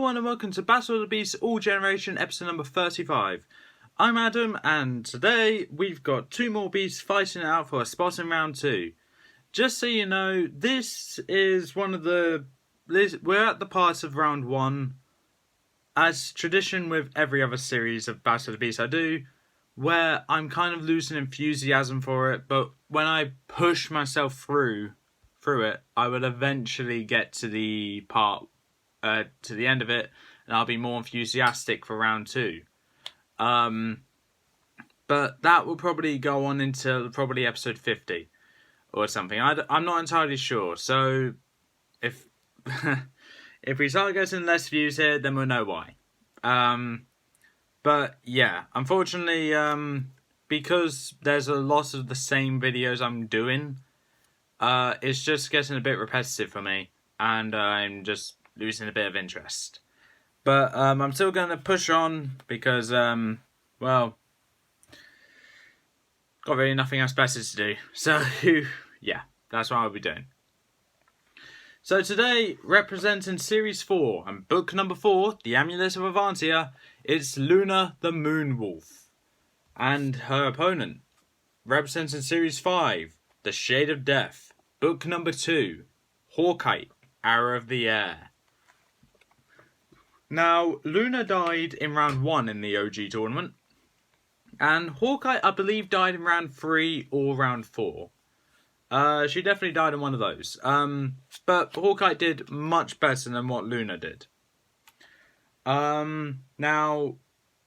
everyone and welcome to Battle of the Beasts All Generation episode number 35. I'm Adam and today we've got two more beasts fighting it out for a spot in round 2. Just so you know, this is we're at the part of round 1, as tradition with every other series of Battle of the Beasts I do, where I'm kind of losing enthusiasm for it, but when I push myself through it, I will eventually get to the part to the end of it, and I'll be more enthusiastic for round 2. But that will probably go on until probably episode 50 or something. I'm not entirely sure. So if if we start getting less views here, then we'll know why. But yeah, unfortunately, because there's a lot of the same videos I'm doing, it's just getting a bit repetitive for me, and I'm just losing a bit of interest. But I'm still going to push on because, well, got really nothing else better to do. So, yeah, that's what I'll be doing. So today, representing Series 4 and book number 4, The Amulet of Avantia, it's Luna the Moonwolf. And her opponent, representing Series 5, The Shade of Death, book number 2, Hawkite, Arrow of the Air. Now, Luna died in round 1 in the OG tournament, and Hawkite, I believe, died in round 3 or round 4. She definitely died in one of those. But Hawkite did much better than what Luna did. Now,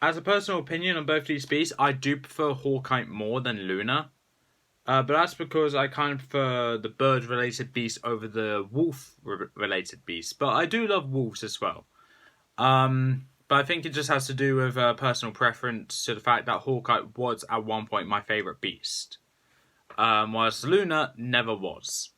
as a personal opinion on both these beasts, I do prefer Hawkite more than Luna. But that's because I kind of prefer the bird-related beast over the wolf-related beast. But I do love wolves as well. But I think it just has to do with personal preference to the fact that Hawkite was at one point my favourite beast. Whilst Luna never was.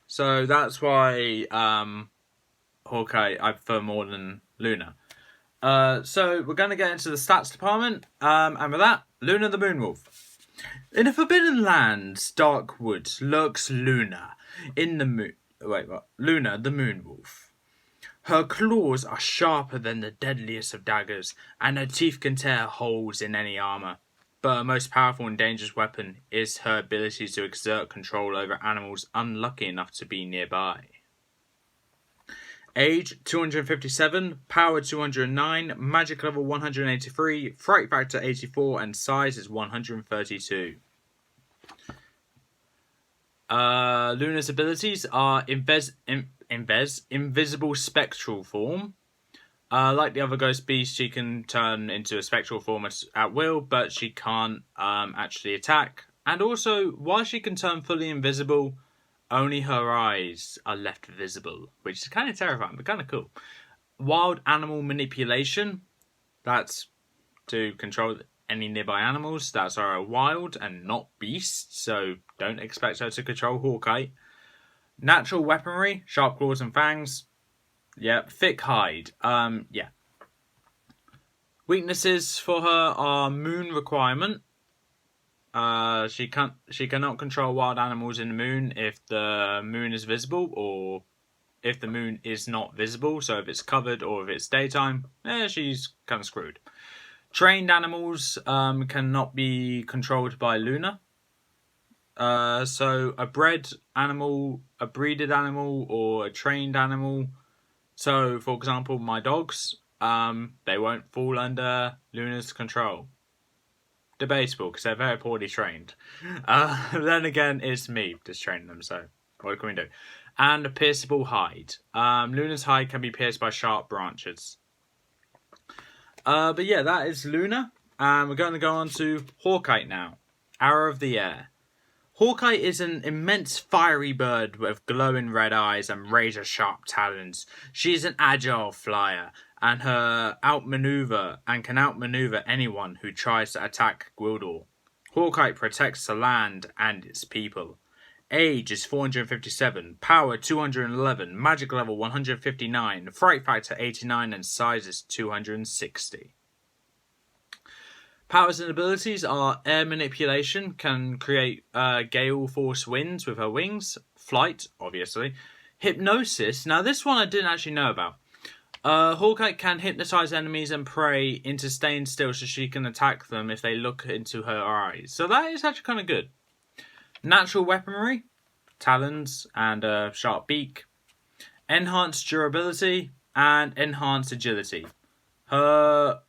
So that's why Hawkite I prefer more than Luna. So we're going to get into the stats department. And with that, Luna the Moonwolf. In a forbidden land's dark woods lurks Luna Luna the Moonwolf. Her claws are sharper than the deadliest of daggers, and her teeth can tear holes in any armour. But her most powerful and dangerous weapon is her ability to exert control over animals unlucky enough to be nearby. Age 257, power 209, magic level 183, fright factor 84, and size is 132. Luna's abilities are invisible spectral form. Like the other ghost beasts, she can turn into a spectral form at will, but she can't actually attack. And also, while she can turn fully invisible, only her eyes are left visible, which is kind of terrifying, but kind of cool. Wild animal manipulation, that's to control any nearby animals. That's her wild and not beast, so don't expect her to control Hawkite. Natural weaponry, sharp claws and fangs. Yeah, thick hide. Yeah. Weaknesses for her are moon requirement. She cannot control wild animals in the moon if the moon is visible or if the moon is not visible. So if it's covered or if it's daytime, she's kind of screwed. Trained animals cannot be controlled by Luna. So a breeded animal, or a trained animal. So, for example, my dogs, they won't fall under Luna's control. Debatable, because they're very poorly trained. Then again, it's me just training them, so what can we do? And a pierceable hide. Luna's hide can be pierced by sharp branches. But yeah, that is Luna. And we're going to go on to Hawkite now. Arrow of the Air. Hawkite is an immense fiery bird with glowing red eyes and razor-sharp talons. She is an agile flyer and can outmaneuver anyone who tries to attack Gwildor. Hawkite protects the land and its people. Age is 457, power 211, magic level 159, fright factor 89, and size is 260. Powers and abilities are air manipulation, can create gale force winds with her wings, flight, obviously, hypnosis. Now this one I didn't actually know about. Hawkite can hypnotize enemies and prey into staying still so she can attack them if they look into her eyes. So that is actually kind of good. Natural weaponry, talons and a sharp beak. Enhanced durability and enhanced agility. Her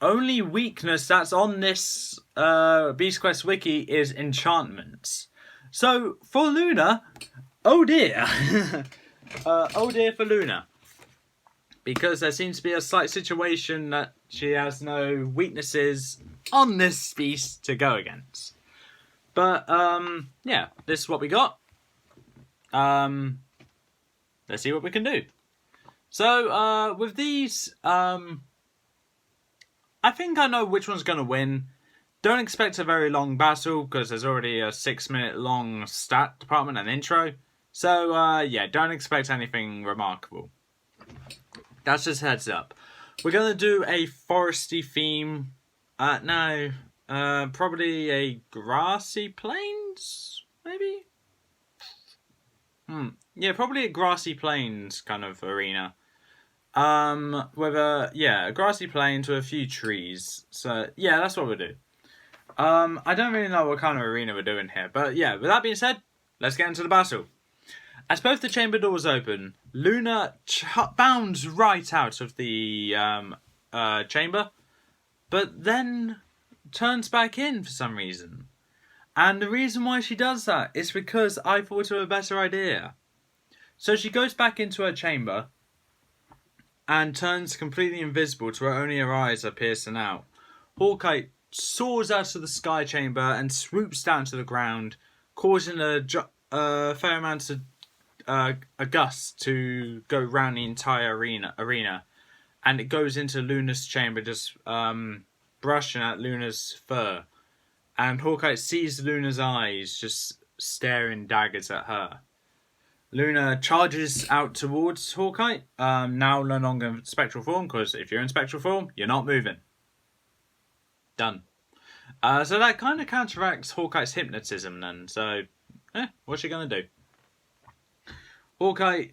only weakness that's on this Beast Quest wiki is enchantments. So for Luna, oh dear. Oh dear for Luna. Because there seems to be a slight situation that she has no weaknesses on this beast to go against. But, yeah, this is what we got. Let's see what we can do. So, with these, I think I know which one's going to win. Don't expect a very long battle, because there's already a 6-minute long stat department and intro. So, yeah, don't expect anything remarkable. That's just heads up. We're going to do a foresty theme. No, probably a grassy plains, maybe? Yeah, probably a grassy plains kind of arena. With a grassy plains with a few trees. So, yeah, that's what we'll do. I don't really know what kind of arena we're doing here. But, yeah, with that being said, let's get into the battle. As both the chamber doors open, Luna bounds right out of the chamber, but then turns back in for some reason. And the reason why she does that is because I thought of a better idea. So she goes back into her chamber and turns completely invisible to where only her eyes are piercing out. Hawkite soars out of the sky chamber and swoops down to the ground, causing a fair amount of a gust to go round the entire arena, and it goes into Luna's chamber, just brushing at Luna's fur. And Hawkite sees Luna's eyes just staring daggers at her. Luna charges out towards Hawkite, now no longer in spectral form, because if you're in spectral form, you're not moving. Done. So that kind of counteracts Hawkite's hypnotism then, so what's she going to do? Hawkite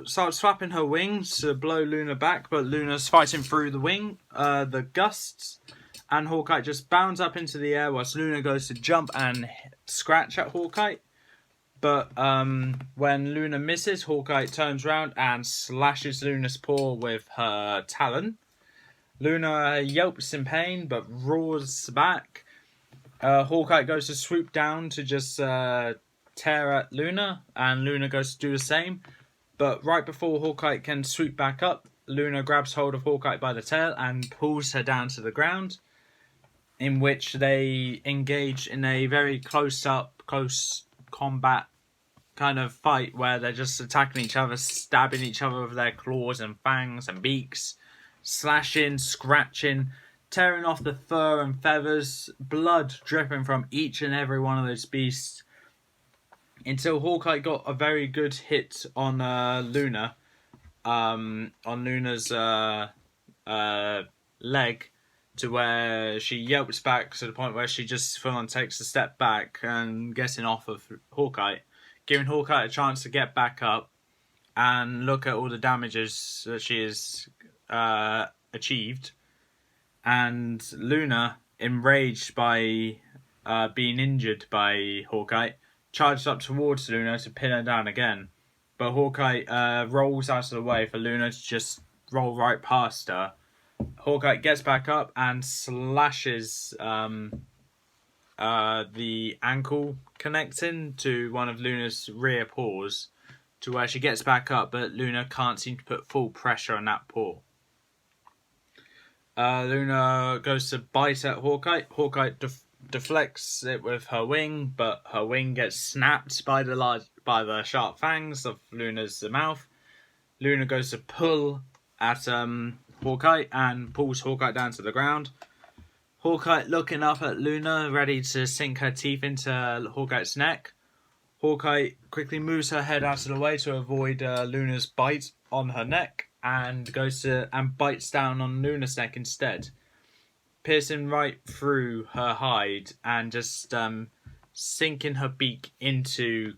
starts flapping her wings to blow Luna back, but Luna's fighting through the gusts, and Hawkite just bounds up into the air whilst Luna goes to jump and scratch at Hawkite. But when Luna misses, Hawkite turns around and slashes Luna's paw with her talon. Luna yelps in pain, but roars back. Hawkite goes to swoop down to just tear at Luna, and Luna goes to do the same. But right before Hawkite can swoop back up, Luna grabs hold of Hawkite by the tail and pulls her down to the ground, in which they engage in a very close combat kind of fight where they're just attacking each other, stabbing each other with their claws and fangs and beaks, slashing, scratching, tearing off the fur and feathers, blood dripping from each and every one of those beasts, until Hawkite got a very good hit on Luna, on Luna's leg, to where she yelps back to the point where she just full on takes a step back and getting off of Hawkite, giving Hawkite a chance to get back up and look at all the damages that she has achieved. And Luna, enraged by being injured by Hawkite, charged up towards Luna to pin her down again. But Hawkite rolls out of the way for Luna to just roll right past her. Hawkite gets back up and slashes the ankle connecting to one of Luna's rear paws, to where she gets back up, but Luna can't seem to put full pressure on that paw. Luna goes to bite at Hawkite. Hawkite deflects it with her wing, but her wing gets snapped by the sharp fangs of Luna's mouth. Luna goes to pull at Hawkite and pulls Hawkite down to the ground. Hawkite looking up at Luna, ready to sink her teeth into Hawkite's neck. Hawkite quickly moves her head out of the way to avoid Luna's bite on her neck, and bites down on Luna's neck instead, piercing right through her hide and just sinking her beak into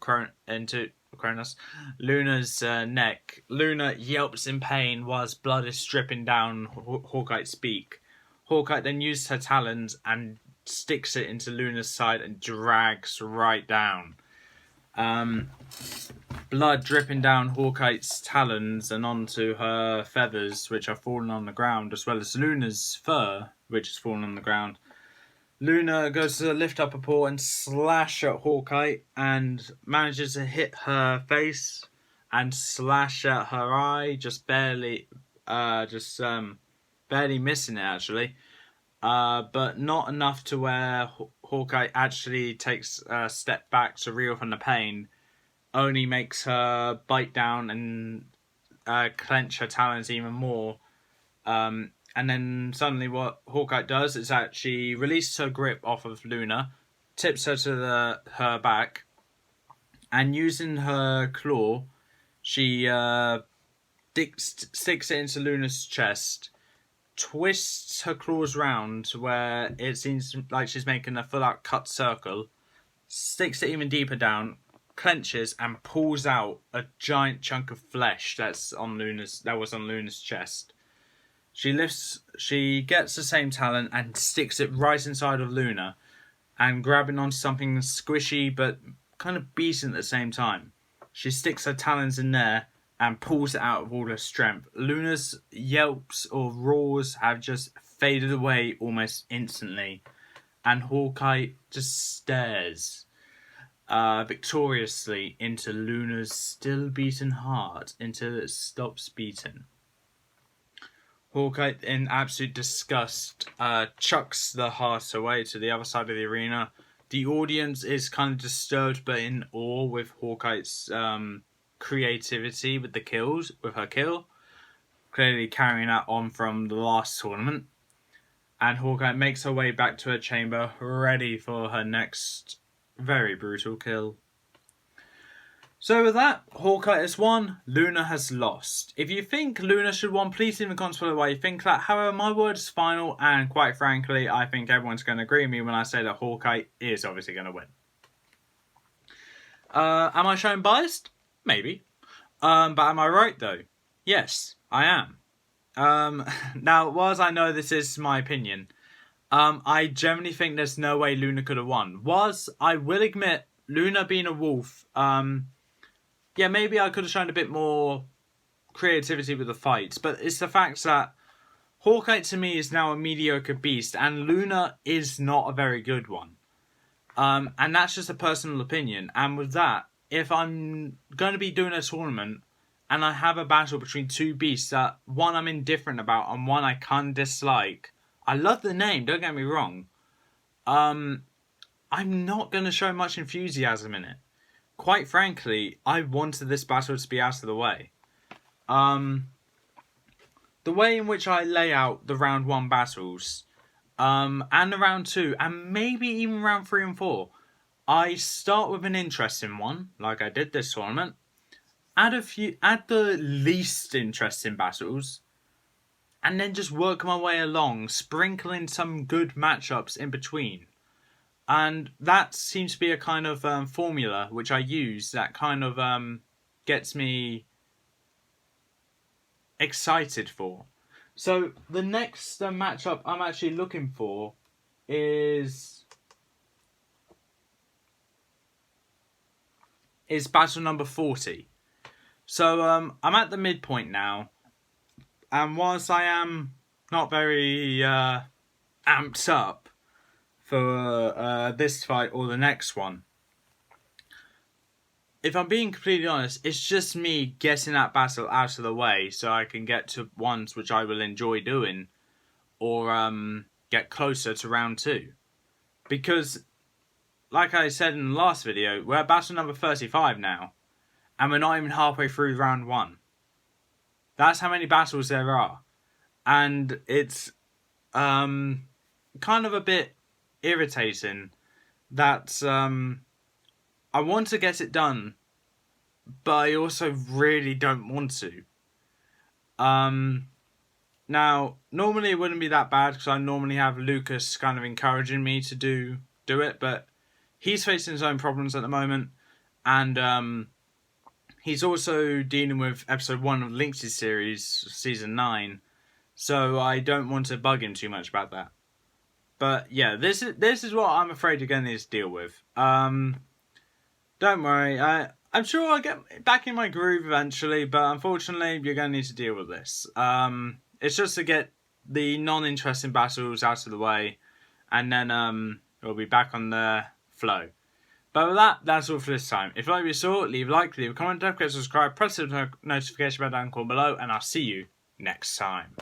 Luna's neck. Luna yelps in pain whilst blood is dripping down Hawkite's beak. Hawkite then uses her talons and sticks it into Luna's side and drags right down. Blood dripping down Hawkite's talons and onto her feathers, which are falling on the ground, as well as Luna's fur, which is falling on the ground. Luna goes to lift up a paw and slash at Hawkite and manages to hit her face and slash at her eye, just barely missing it actually. But not enough to where Hawkite actually takes a step back to reel from the pain. Only makes her bite down and clench her talons even more. And then suddenly what Hawkite does is that she releases her grip off of Luna, tips her to her back, and using her claw, she sticks it into Luna's chest, twists her claws round where it seems like she's making a full-out cut circle, sticks it even deeper down, clenches, and pulls out a giant chunk of flesh that was on Luna's chest. She gets the same talon and sticks it right inside of Luna, and grabbing onto something squishy but kind of beaten at the same time. She sticks her talons in there and pulls it out with all her strength. Luna's yelps or roars have just faded away almost instantly, and Hawkeye just stares victoriously into Luna's still beating heart until it stops beating. Hawkeye, in absolute disgust, chucks the heart away to the other side of the arena. The audience is kind of disturbed but in awe with Hawkeye's creativity with her kill. Clearly carrying that on from the last tournament. And Hawkeye makes her way back to her chamber, ready for her next very brutal kill. So with that, Hawkeye has won, Luna has lost. If you think Luna should have won, please leave in the comments below why you think that. However, my word is final, and quite frankly, I think everyone's going to agree with me when I say that Hawkeye is obviously going to win. Am I showing biased? Maybe. But am I right though? Yes, I am. Now, whilst I know this is my opinion, I generally think there's no way Luna could have won. Whilst I will admit, Luna being a wolf, yeah, maybe I could have shown a bit more creativity with the fights, but it's the fact that Hawkeye to me is now a mediocre beast, and Luna is not a very good one. And that's just a personal opinion. And with that, if I'm going to be doing a tournament, and I have a battle between two beasts that one I'm indifferent about and one I can dislike, I love the name, don't get me wrong, I'm not going to show much enthusiasm in it. Quite frankly, I wanted this battle to be out of the way. The way in which I lay out the round 1 battles, and the round 2, and maybe even round 3 and 4, I start with an interesting one, like I did this tournament, add the least interesting battles, and then just work my way along, sprinkling some good matchups in between. And that seems to be a kind of formula which I use that kind of gets me excited for. So the next matchup I'm actually looking for is battle number 40. So I'm at the midpoint now, and whilst I am not very amped up for this fight or the next one, if I'm being completely honest, it's just me getting that battle out of the way so I can get to ones which I will enjoy doing, or get closer to round 2. Because, like I said in the last video, we're at battle number 35 now, and we're not even halfway through round 1. That's how many battles there are. And it's kind of a bit irritating that I want to get it done, but I also really don't want to. Now, normally it wouldn't be that bad because I normally have Lucas kind of encouraging me to do it, but he's facing his own problems at the moment, and he's also dealing with episode 1 of Lynx's series, season 9, so I don't want to bug him too much about that. But yeah, this is what I'm afraid you're going to need to deal with. Don't worry, I'm sure I'll get back in my groove eventually, but unfortunately you're going to need to deal with this. It's just to get the non-interesting battles out of the way, and then we'll be back on the flow. But with that, that's all for this time. If you like what you saw, leave a like, leave a comment, don't forget to subscribe, press the notification bell down below, and I'll see you next time.